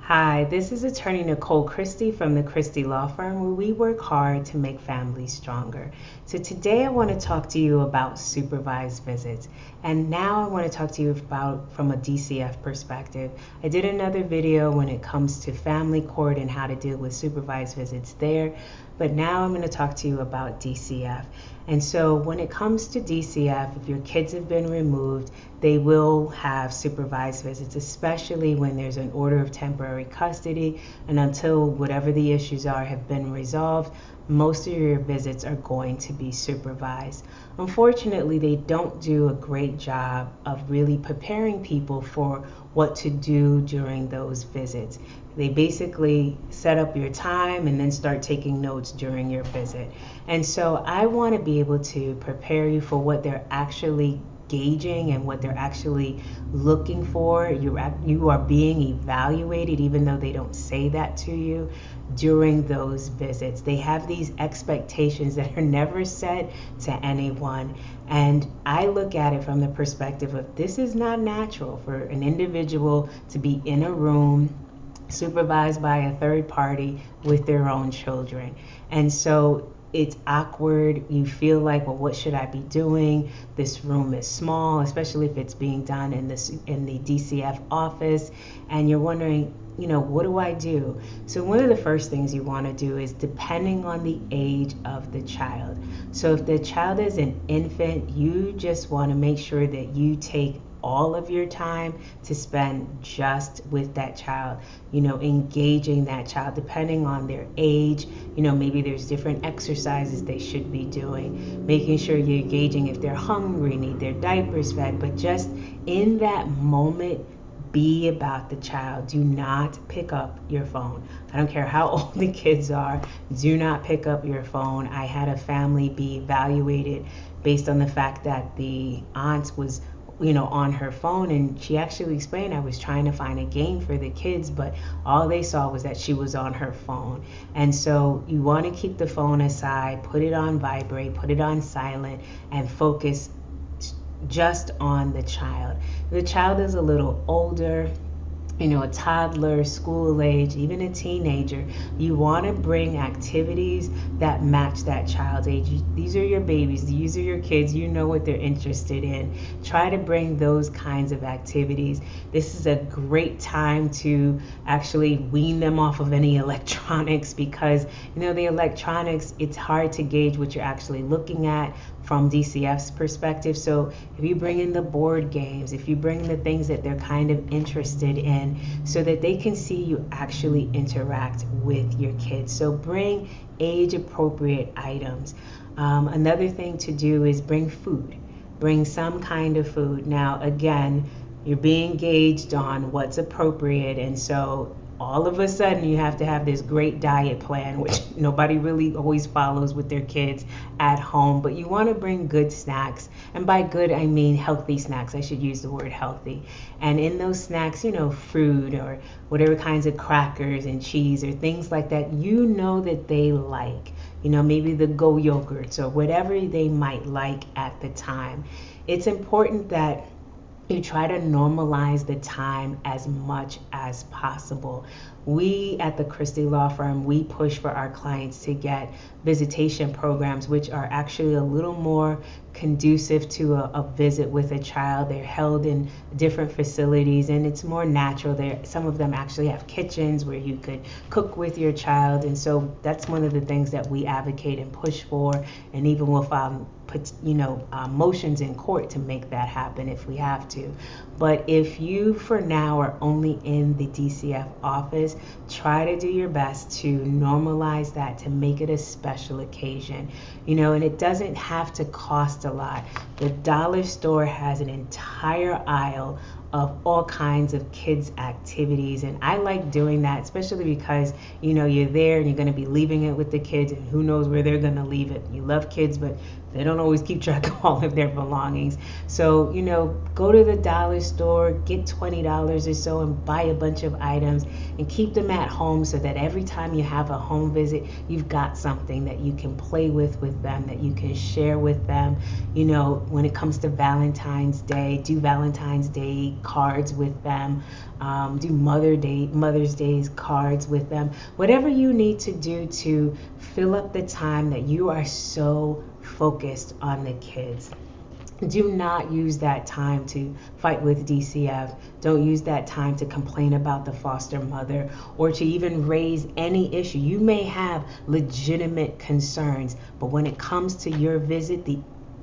Hi, this is attorney Nicole Christie from the Christie Law Firm, where we work hard to make families stronger. So today I want to talk to you about supervised visits. And now I want to talk to you about from a DCF perspective. I did another video when it comes to family court and how to deal with supervised visits there. But now I'm going to talk to you about DCF. And so when it comes to DCF, if your kids have been removed, they will have supervised visits, especially when there's an order of temporary custody, and until whatever the issues are have been resolved, most of your visits are going to be supervised. Unfortunately, they don't do a great job of really preparing people for what to do during those visits. They basically set up your time and then start taking notes during your visit. And so I want to be able to prepare you for what they're actually gauging and what they're actually looking for. You are being evaluated, even though they don't say that to you during those visits. They have these expectations that are never set to anyone. And I look at it from the perspective of this is not natural for an individual to be in a room supervised by a third party with their own children. And so it's awkward. You feel like, well, what should I be doing? This room is small, especially if it's being done in the DCF office, and you're wondering, what do I do? So one of the first things you want to do is depending on the age of the child. So if the child is an infant, you just want to make sure that you take all of your time to spend just with that child, engaging that child depending on their age. Maybe there's different exercises they should be doing, making sure you're engaging if they're hungry, need their diapers fed, but just in that moment, be about the child. Do not pick up your phone. I don't care how old the kids are, do not pick up your phone. I had a family be evaluated based on the fact that the aunt was on her phone, and she actually explained I was trying to find a game for the kids, but all they saw was that she was on her phone. And so you want to keep the phone aside, put it on vibrate, put it on silent, and focus just on the child. The child is a little older, a toddler, school age, even a teenager. You want to bring activities that match that child's age. These are your babies, these are your kids, you know what they're interested in. Try to bring those kinds of activities. This is a great time to actually wean them off of any electronics, because the electronics, it's hard to gauge what you're actually looking at from DCF's perspective. So if you bring in the board games, if you bring the things that they're kind of interested in, so that they can see you actually interact with your kids. So bring age appropriate items. Another thing to do is bring food. Bring some kind of food. Now again, you're being gauged on what's appropriate, and so all of a sudden you have to have this great diet plan, which nobody really always follows with their kids at home. But you want to bring good snacks, and by good I mean healthy snacks. I should use the word healthy. And in those snacks, fruit or whatever kinds of crackers and cheese or things like that, that they like. Maybe the Go yogurts or whatever they might like at the time. It's important that you try to normalize the time as much as possible. We at the Christie Law Firm, we push for our clients to get visitation programs, which are actually a little more conducive to a visit with a child. They're held in different facilities, and it's more natural. Some of them actually have kitchens where you could cook with your child, and so that's one of the things that we advocate and push for, and even will put motions in court to make that happen if we have to. But if you for now are only in the DCF office, try to do your best to normalize that, to make it a special occasion, and it doesn't have to cost a lot. The dollar store has an entire aisle of all kinds of kids activities, and I like doing that, especially because you're there and you're going to be leaving it with the kids, and who knows where they're going to leave it. You love kids, but they don't always keep track of all of their belongings. So, go to the dollar store, get $20 or so and buy a bunch of items and keep them at home so that every time you have a home visit, you've got something that you can play with them, that you can share with them. When it comes to Valentine's Day, do Valentine's Day cards with them. Do Mother's Day cards with them. Whatever you need to do to fill up the time that you are so focused on the kids. Do not use that time to fight with DCF. Don't use that time to complain about the foster mother or to even raise any issue. You may have legitimate concerns, but when it comes to your visit, the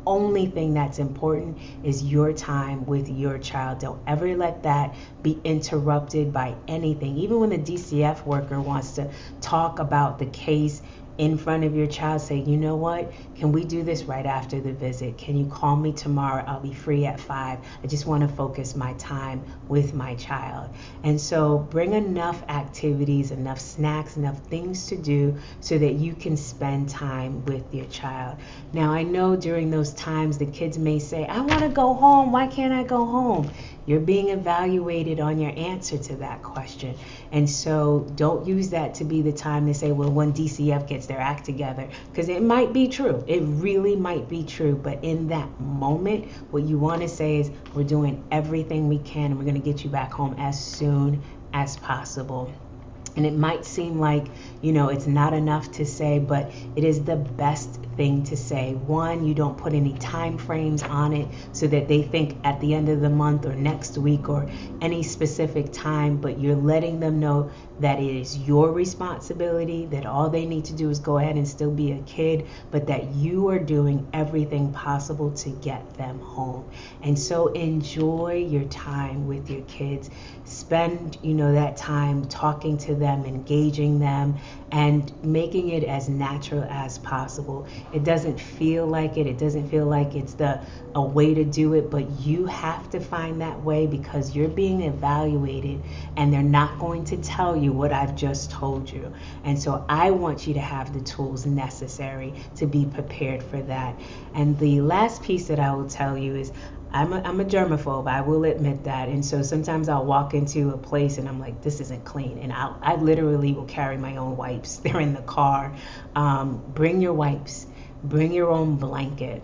only thing that's important is your time with your child. Don't ever let that be interrupted by anything. Even when the DCF worker wants to talk about the case in front of your child, say, you know what, can we do this right after the visit? Can you call me tomorrow? I'll be free at 5. I just want to focus my time with my child. And so bring enough activities, enough snacks, enough things to do so that you can spend time with your child. Now, I know during those times the kids may say, I want to go home. Why can't I go home? You're being evaluated on your answer to that question. And so don't use that to be the time to say, well, when DCF gets their act together, because it might be true. It really might be true. But in that moment, what you want to say is, we're doing everything we can and we're going to get you back home as soon as possible. And it might seem like, it's not enough to say, but it is the best thing to say. One, you don't put any time frames on it so that they think at the end of the month or next week or any specific time, but you're letting them know that it is your responsibility, that all they need to do is go ahead and still be a kid, but that you are doing everything possible to get them home. And so enjoy your time with your kids. Spend, that time talking to them, engaging them, and making it as natural as possible. It doesn't feel like it. It doesn't feel like it's a way to do it, but you have to find that way because you're being evaluated and they're not going to tell you what I've just told you. And so I want you to have the tools necessary to be prepared for that. And the last piece that I will tell you is I'm a germaphobe. I will admit that. And so sometimes I'll walk into a place and I'm like, this isn't clean. And I literally will carry my own wipes. They're in the car. Bring your wipes. Bring your own blanket.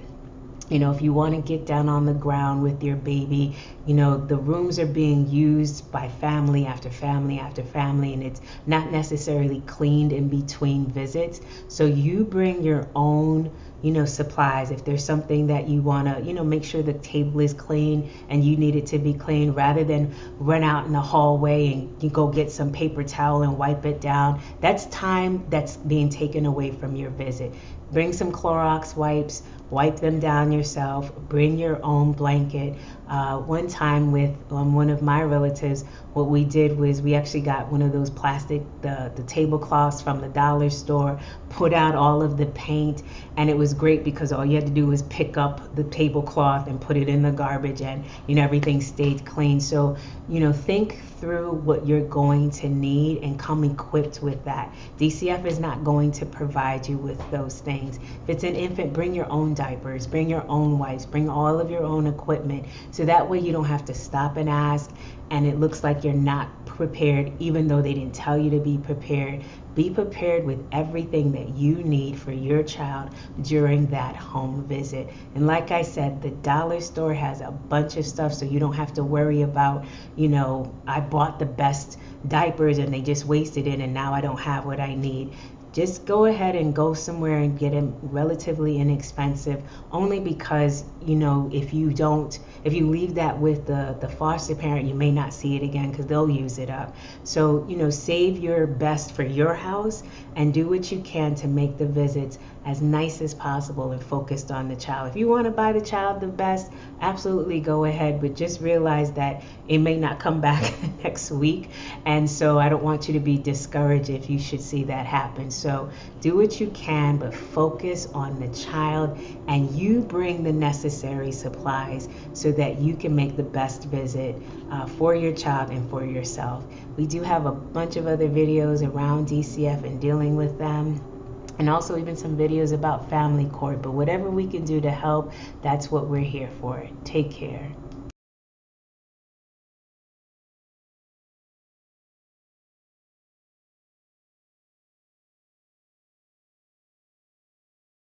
If you want to get down on the ground with your baby, the rooms are being used by family after family after family, and it's not necessarily cleaned in between visits. So you bring your own supplies. If there's something that you want to, make sure the table is clean and you need it to be clean, rather than run out in the hallway and you go get some paper towel and wipe it down. That's time that's being taken away from your visit. Bring some Clorox wipes, wipe them down yourself, bring your own blanket. One time with one of my relatives, what we did was we actually got one of those plastic, the tablecloths from the dollar store, put out all of the paint, and it was great because all you had to do was pick up the tablecloth and put it in the garbage, and everything stayed clean. So think through what you're going to need and come equipped with that. DCF is not going to provide you with those things. If it's an infant, bring your own diapers, bring your own wipes, bring all of your own equipment, so that way you don't have to stop and ask and it looks like you're not prepared, even though they didn't tell you to be prepared. Be prepared with everything that you need for your child during that home visit. And like I said, the dollar store has a bunch of stuff, so you don't have to worry about, I bought the best diapers and they just wasted it and now I don't have what I need. Just go ahead and go somewhere and get them relatively inexpensive, only because, if you leave that with the foster parent, you may not see it again because they'll use it up. So, save your best for your house and do what you can to make the visits as nice as possible and focused on the child. If you want to buy the child the best, absolutely go ahead, but just realize that it may not come back next week. And so I don't want you to be discouraged if you should see that happen. So do what you can, but focus on the child, and you bring the necessary supplies so that you can make the best visit for your child and for yourself. We do have a bunch of other videos around DCF and dealing with them. and also even some videos about family court. But whatever we can do to help, that's what we're here for. Take care.